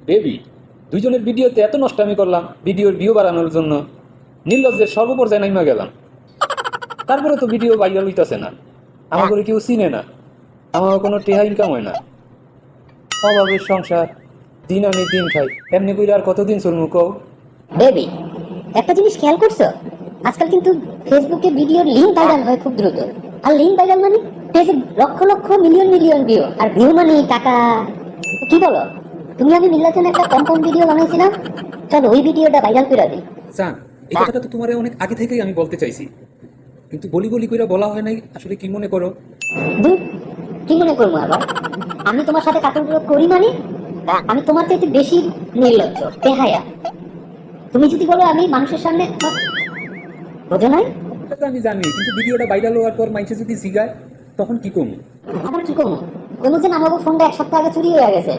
Baby, দুইজনের ভিডিওতে এত নষ্ট আমি করলাম ভিডিওর ভিউ বাড়ানোর জন্য, নির্লজ্জের সর্বপর্যায়ে নাইমা গেলাম। তারপরে তো ভিডিও ভাইরাল হইতেছে না, আমার করে কেউ চিনে না, আমার কোনো টেহা ইনকাম হয় না। অভাবের সংসার, দিন আনি দিন খাই, এমনি কইলে আর কতদিন চলমু কও? বেবি, একটা জিনিস খেয়াল করছো? আজকাল কিন্তু ফেসবুকে ভিডিওর লিঙ্ক ভাইরাল হয় খুব দ্রুত। আর লিঙ্ক ভাইরাল মানে পেজে lakh lakh million million view, আর ভিউ মানে টাকা। কি বলো? তুমি আমি মিল্লার জন্য একটা কম ভিডিও বানাইছিলাম, চলো ওই ভিডিওটা ভাইরাল করে দিই। জান, এই কথাটা তো তোমার অনেক আগে থেকেই আমি বলতে চাইছি, কিন্তু বলি বলি কইরা বলা হয় নাই। আসলে কি মনে করো? দূর, কি মনে করবো আবার? আমি তোমার সাথে কাপড়গুলো করি মানে আমি তোমার চাইতে বেশি নির্লজ্জ, বেহায়া। তুমি যদি বলো আমি মানুষের সামনে, বোঝো নাই? এটা তো আমি জানি, কিন্তু ভিডিওটা ভাইরাল হওয়ার পর মানুষে যদি জিগায় তখন কি করবো? আবার কি করবো? কোনো যে নামাবো ফোনটা এক সপ্তাহ আগে চুরি হয়ে গেছে,